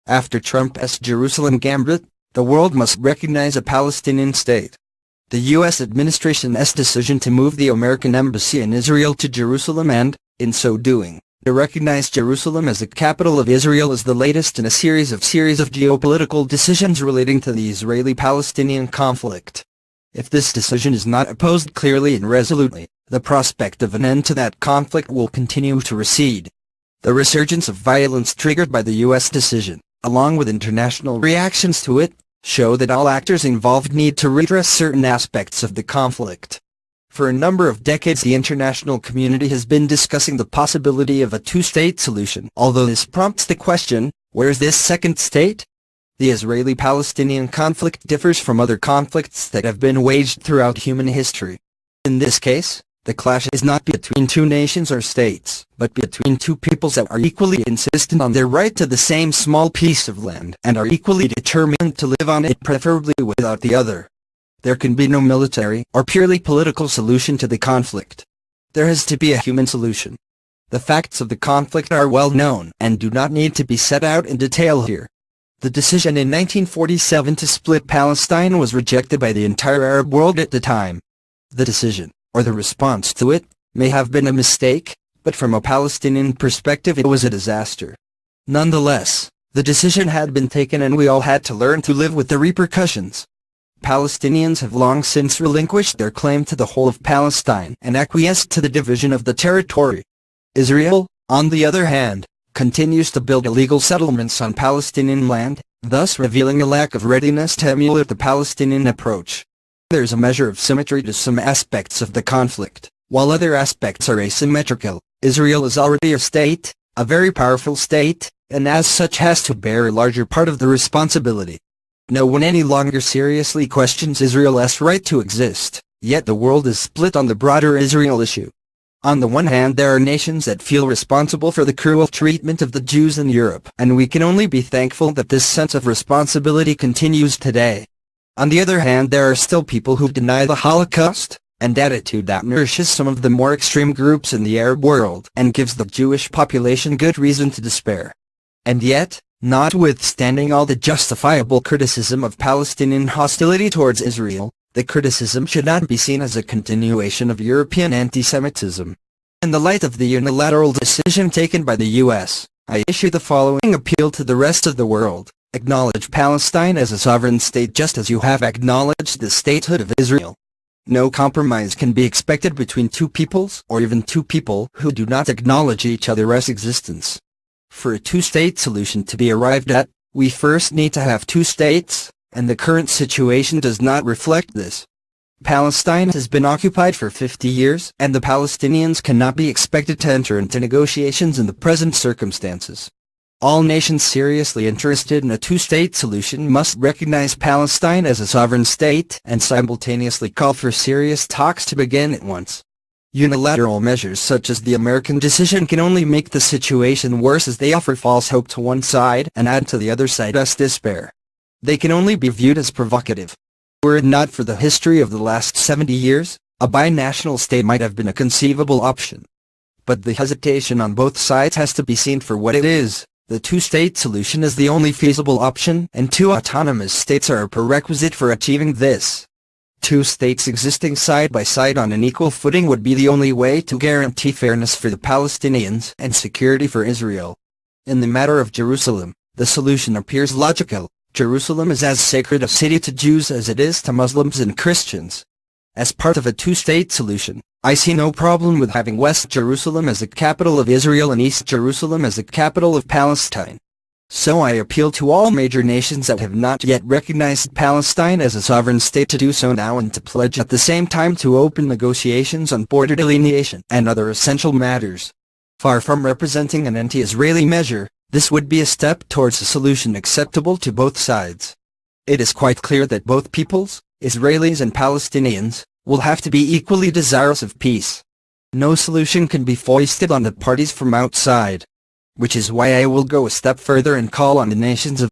After Trump's Jerusalem gambit, the world must recognize a Palestinian state. The U.S. administration's decision to move the American embassy in Israel to Jerusalem and, in so doing, to recognize Jerusalem as the capital of Israel is the latest in a series of geopolitical decisions relating to the Israeli-Palestinian conflict. If this decision is not opposed clearly and resolutely, the prospect of an end to that conflict will continue to recede. The resurgence of violence triggered by the U.S. decision, along with international reactions to it, show that all actors involved need to redress certain aspects of the conflict. For a number of decades the international community has been discussing the possibility of a two-state solution, although this prompts the question, where is this second state? The Israeli-Palestinian conflict differs from other conflicts that have been waged throughout human history. In this case, the clash is not between two nations or states, but between two peoples that are equally insistent on their right to the same small piece of land and are equally determined to live on it, preferably without the other. There can be no military or purely political solution to the conflict. There has to be a human solution. The facts of the conflict are well known and do not need to be set out in detail here. The decision in 1947 to split Palestine was rejected by the entire Arab world at the time. The decision, or the response to it, may have been a mistake, but from a Palestinian perspective it was a disaster. Nonetheless, the decision had been taken and we all had to learn to live with the repercussions. Palestinians have long since relinquished their claim to the whole of Palestine and acquiesced to the division of the territory. Israel, on the other hand, continues to build illegal settlements on Palestinian land, thus revealing a lack of readiness to emulate the Palestinian approach. There is a measure of symmetry to some aspects of the conflict, while other aspects are asymmetrical. Israel is already a state, a very powerful state, and as such has to bear a larger part of the responsibility. No one any longer seriously questions Israel's right to exist, yet the world is split on the broader Israel issue. On the one hand there are nations that feel responsible for the cruel treatment of the Jews in Europe, and we can only be thankful that this sense of responsibility continues today. On the other hand there are still people who deny the Holocaust, an attitude that nourishes some of the more extreme groups in the Arab world and gives the Jewish population good reason to despair. And yet, notwithstanding all the justifiable criticism of Palestinian hostility towards Israel, the criticism should not be seen as a continuation of European anti-Semitism. In the light of the unilateral decision taken by the U.S., I issue the following appeal to the rest of the world. Acknowledge Palestine as a sovereign state just as you have acknowledged the statehood of Israel. No compromise can be expected between two peoples or even two people who do not acknowledge each other's existence. For a two-state solution to be arrived at, we first need to have two states, and the current situation does not reflect this. Palestine has been occupied for 50 years, and the Palestinians cannot be expected to enter into negotiations in the present circumstances. All nations seriously interested in a two-state solution must recognize Palestine as a sovereign state and simultaneously call for serious talks to begin at once. Unilateral measures such as the American decision can only make the situation worse as they offer false hope to one side and add to the other side's despair. They can only be viewed as provocative. Were it not for the history of the last 70 years, a binational state might have been a conceivable option. But the hesitation on both sides has to be seen for what it is. The two-state solution is the only feasible option, and two autonomous states are a prerequisite for achieving this. Two states existing side by side on an equal footing would be the only way to guarantee fairness for the Palestinians and security for Israel. In the matter of Jerusalem, the solution appears logical. Jerusalem is as sacred a city to Jews as it is to Muslims and Christians. As part of a two-state solution, I see no problem with having West Jerusalem as the capital of Israel and East Jerusalem as the capital of Palestine. So I appeal to all major nations that have not yet recognized Palestine as a sovereign state to do so now and to pledge at the same time to open negotiations on border delineation and other essential matters. Far from representing an anti-Israeli measure, this would be a step towards a solution acceptable to both sides. It is quite clear that both peoples, Israelis and Palestinians, will have to be equally desirous of peace. No solution can be foisted on the parties from outside. Which is why I will go a step further and call on the nations of